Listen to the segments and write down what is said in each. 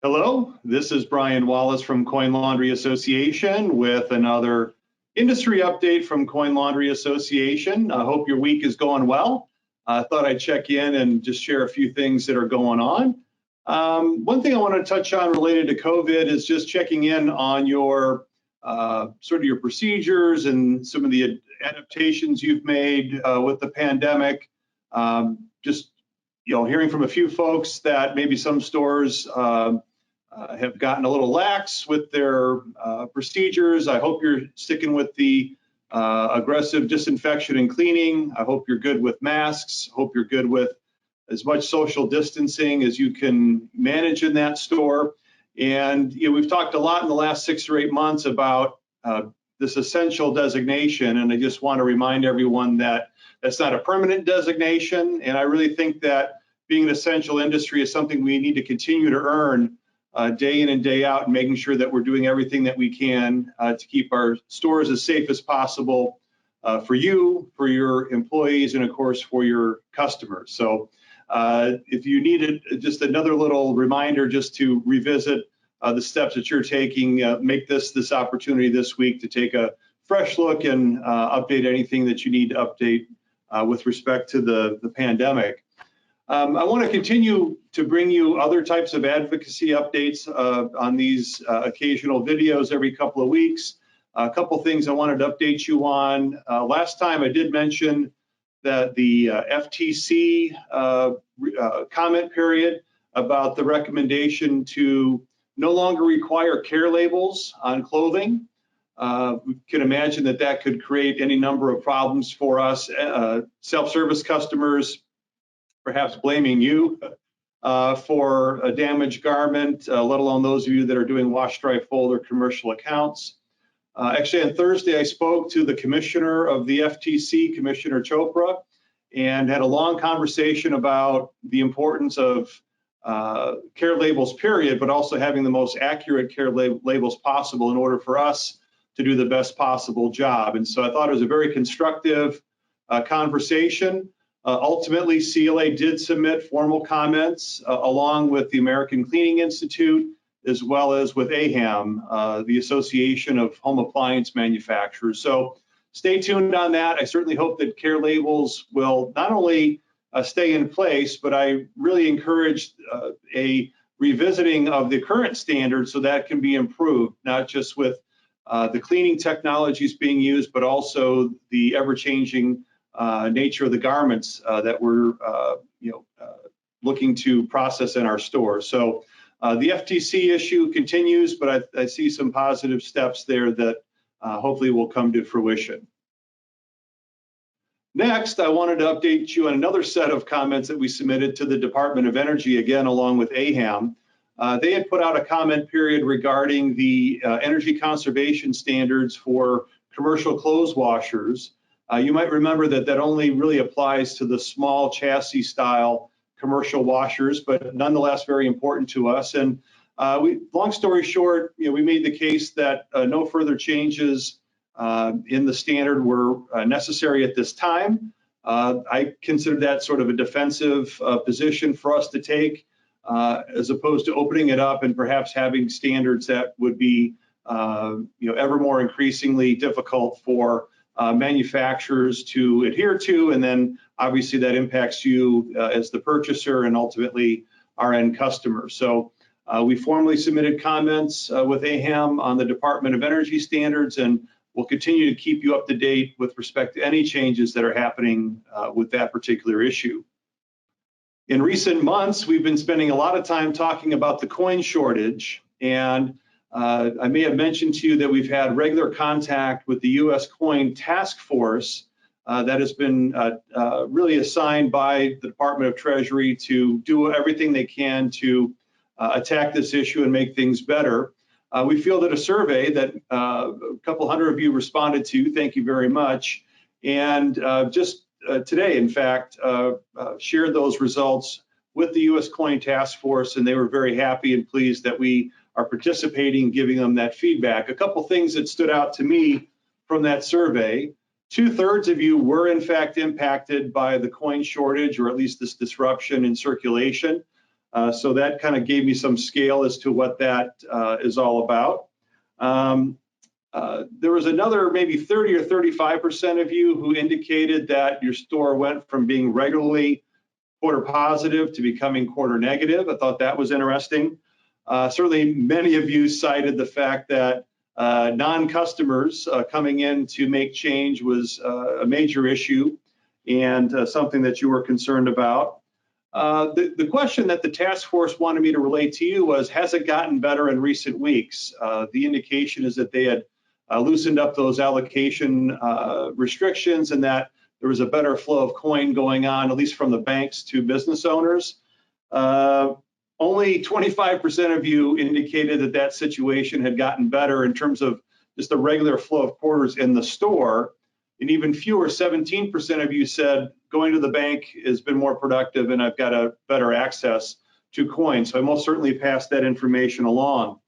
Hello, this is Brian Wallace from Coin Laundry Association with another industry update from Coin Laundry Association. I hope your week is going well. I thought I'd check in and just share a few things that are going on. One thing I want to touch on related to COVID is just checking in on your sort of your procedures and some of the adaptations you've made with the pandemic. Just hearing from a few folks that maybe some stores have gotten a little lax with their procedures. I hope you're sticking with the aggressive disinfection and cleaning. I hope you're good with masks. Hope you're good with as much social distancing as you can manage in that store. And we've talked a lot in the last 6 or 8 months about this essential designation, and I just want to remind everyone that that's not a permanent designation, and I really think that being an essential industry is something we need to continue to earn day in and day out, and making sure that we're doing everything that we can to keep our stores as safe as possible for you, for your employees, and of course for your customers. So if you needed just another little reminder just to revisit the steps that you're taking, make this opportunity this week to take a fresh look and update anything that you need to update with respect to the pandemic. I want to continue to bring you other types of advocacy updates on these occasional videos every couple of weeks. A couple things I wanted to update you on. Last time I did mention that the FTC comment period about the recommendation to no longer require care labels on clothing. We can imagine that could create any number of problems for us, self-service customers, perhaps blaming you for a damaged garment, let alone those of you that are doing wash, dry, fold or commercial accounts. Actually, on Thursday, I spoke to the commissioner of the FTC, Commissioner Chopra, and had a long conversation about the importance of care labels, period, but also having the most accurate care labels possible in order for us to do the best possible job. And so I thought it was a very constructive conversation. Ultimately, CLA did submit formal comments along with the American Cleaning Institute, as well as with AHAM, the Association of Home Appliance Manufacturers. So stay tuned on that. I certainly hope that care labels will not only stay in place, but I really encourage a revisiting of the current standards so that can be improved, not just with the cleaning technologies being used, but also the ever-changing nature of the garments that we're looking to process in our stores. So the FTC issue continues, but I see some positive steps there that hopefully will come to fruition. Next, I wanted to update you on another set of comments that we submitted to the Department of Energy, again, along with AHAM. They had put out a comment period regarding the energy conservation standards for commercial clothes washers. You might remember that only really applies to the small chassis style commercial washers, but nonetheless very important to us. And long story short, we made the case that no further changes in the standard were necessary at this time. I consider that sort of a defensive position for us to take, as opposed to opening it up and perhaps having standards that would be ever more increasingly difficult for manufacturers to adhere to, and then obviously that impacts you as the purchaser and ultimately our end customer. So we formally submitted comments with AHAM on the Department of Energy standards, and we'll continue to keep you up to date with respect to any changes that are happening with that particular issue. In recent months, we've been spending a lot of time talking about the coin shortage, and I may have mentioned to you that we've had regular contact with the U.S. Coin Task Force that has been really assigned by the Department of Treasury to do everything they can to attack this issue and make things better. We fielded a survey that a couple hundred of you responded to. Thank you very much. And just today, in fact, shared those results with the U.S. Coin Task Force, and they were very happy and pleased that we are participating, giving them that feedback. A couple things that stood out to me from that survey: 2/3 of you were in fact impacted by the coin shortage, or at least this disruption in circulation. So that kind of gave me some scale as to what that is all about. There was another maybe 30 or 35% of you who indicated that your store went from being regularly quarter positive to becoming quarter negative. I thought that was interesting. Certainly many of you cited the fact that non-customers coming in to make change was a major issue and something that you were concerned about. The question that the task force wanted me to relate to you was, has it gotten better in recent weeks? The indication is that they had loosened up those allocation restrictions and that there was a better flow of coin going on, at least from the banks to business owners. Only 25% of you indicated that that situation had gotten better in terms of just the regular flow of quarters in the store. And even fewer, 17% of you said going to the bank has been more productive and I've got a better access to coins. So I most certainly passed that information along.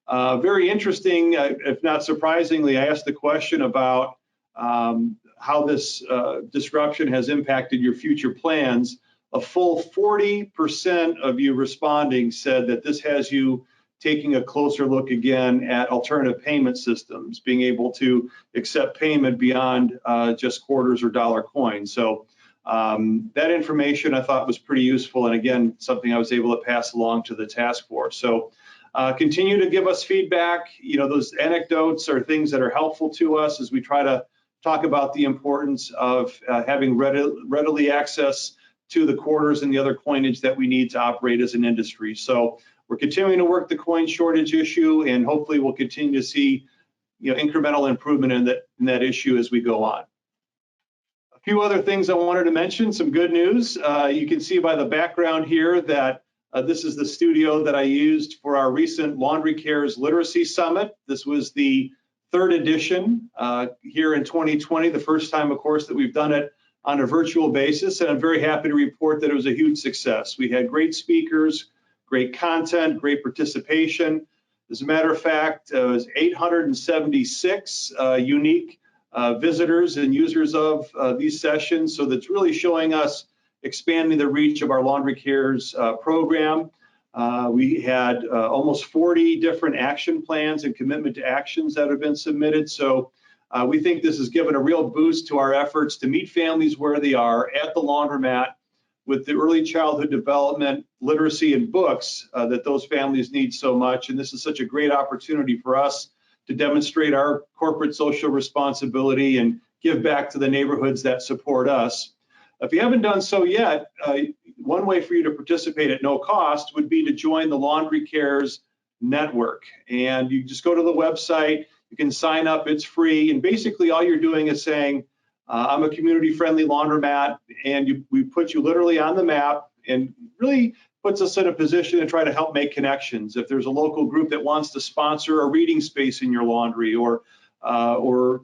Very interesting, if not surprisingly, I asked the question about how this disruption has impacted your future plans. A full 40% of you responding said that this has you taking a closer look again at alternative payment systems, being able to accept payment beyond just quarters or dollar coins. So that information I thought was pretty useful, and again, something I was able to pass along to the task force. So continue to give us feedback. You know, those anecdotes are things that are helpful to us as we try to talk about the importance of having readily access to the quarters and the other coinage that we need to operate as an industry. So we're continuing to work the coin shortage issue, and hopefully we'll continue to see, you know, incremental improvement in that issue as we go on. A few other things I wanted to mention, some good news. You can see by the background here that this is the studio that I used for our recent Laundry Cares Literacy Summit. This was the third edition here in 2020, the first time, of course, that we've done it on a virtual basis, and I'm very happy to report that it was a huge success. We had great speakers, great content, great participation. As a matter of fact, it was 876 unique visitors and users of these sessions, so that's really showing us expanding the reach of our Laundry Cares program. We had almost 40 different action plans and commitment to actions that have been submitted, so we think this has given a real boost to our efforts to meet families where they are at the laundromat with the early childhood development, literacy, and books that those families need so much. And this is such a great opportunity for us to demonstrate our corporate social responsibility and give back to the neighborhoods that support us. If you haven't done so yet, one way for you to participate at no cost would be to join the Laundry Cares Network. And you just go to the website, you can sign up, it's free. And basically all you're doing is saying, I'm a community-friendly laundromat, and we put you literally on the map, and really puts us in a position to try to help make connections. If there's a local group that wants to sponsor a reading space in your laundry, or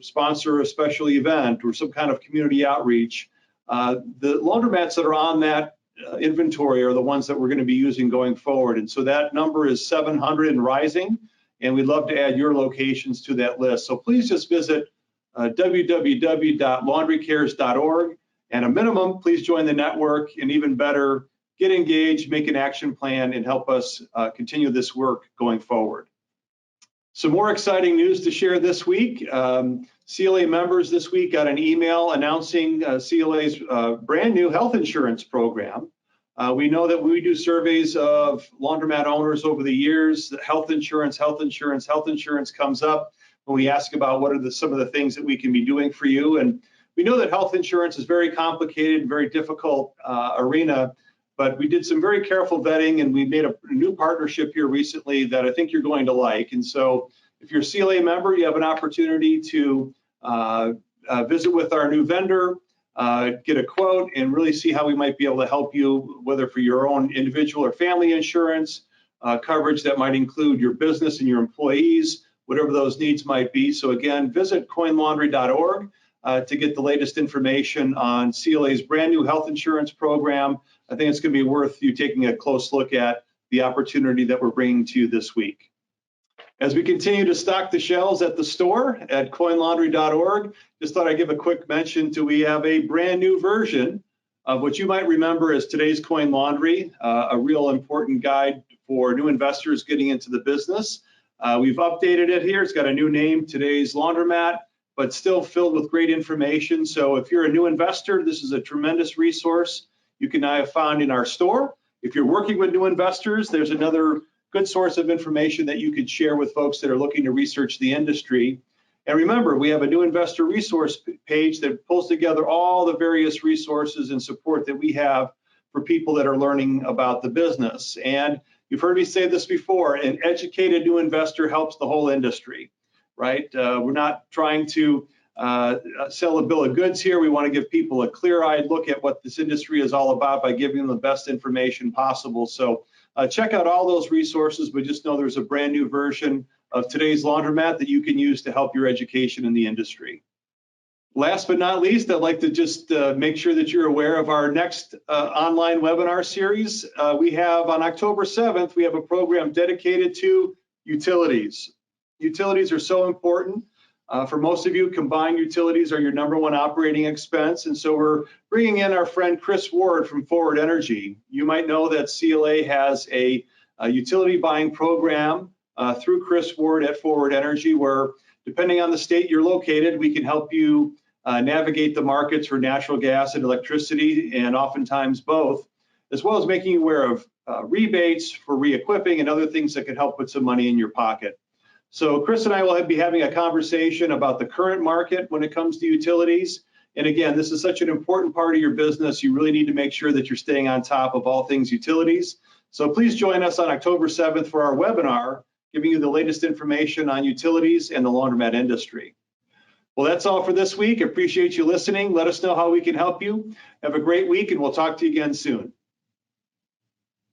sponsor a special event or some kind of community outreach, the laundromats that are on that inventory are the ones that we're going to be using going forward. And so that number is 700 and rising, and we'd love to add your locations to that list. So please just visit www.laundrycares.org, and a minimum, please join the network, and even better, get engaged, make an action plan, and help us continue this work going forward. Some more exciting news to share this week. CLA members this week got an email announcing CLA's brand new health insurance program. We know that when we do surveys of laundromat owners over the years, that health insurance comes up when we ask about what are some of the things that we can be doing for you. And we know that health insurance is very complicated, very difficult arena, but we did some very careful vetting, and we made a new partnership here recently that I think you're going to like. And so if you're a CLA member, you have an opportunity to visit with our new vendor, get a quote, and really see how we might be able to help you, whether for your own individual or family insurance, coverage that might include your business and your employees, whatever those needs might be. So again, visit coinlaundry.org to get the latest information on CLA's brand new health insurance program. I think it's going to be worth you taking a close look at the opportunity that we're bringing to you this week. As we continue to stock the shelves at the store at coinlaundry.org, just thought I'd give a quick mention to we have a brand new version What you might remember is today's Coin Laundry, a real important guide for new investors getting into the business. We've updated it here. It's got a new name, Today's Laundromat, but still filled with great information. So if you're a new investor, this is a tremendous resource you can now find in our store. If you're working with new investors, there's another good source of information that you could share with folks that are looking to research the industry. And remember, we have a new investor resource page that pulls together all the various resources and support that we have for people that are learning about the business. And you've heard me say this before, an educated new investor helps the whole industry, right? We're not trying to sell a bill of goods here. We want to give people a clear-eyed look at what this industry is all about by giving them the best information possible. So check out all those resources, but just know there's a brand new version of Today's Laundromat that you can use to help your education in the industry. Last but not least, I'd like to just make sure that you're aware of our next online webinar series. We have on October 7th, we have a program dedicated to utilities. Utilities are so important. For most of you, combined utilities are your #1 operating expense. And so we're bringing in our friend Chris Ward from Forward Energy. You might know that CLA has a utility buying program through Chris Ward at Forward Energy, where depending on the state you're located, we can help you navigate the markets for natural gas and electricity, and oftentimes both, as well as making you aware of rebates for re-equipping and other things that could help put some money in your pocket. So Chris and I will be having a conversation about the current market when it comes to utilities. And again, this is such an important part of your business. You really need to make sure that you're staying on top of all things utilities. So please join us on October 7th for our webinar, giving you the latest information on utilities and the laundromat industry. Well, that's all for this week. Appreciate you listening. Let us know how we can help you. Have a great week, and we'll talk to you again soon.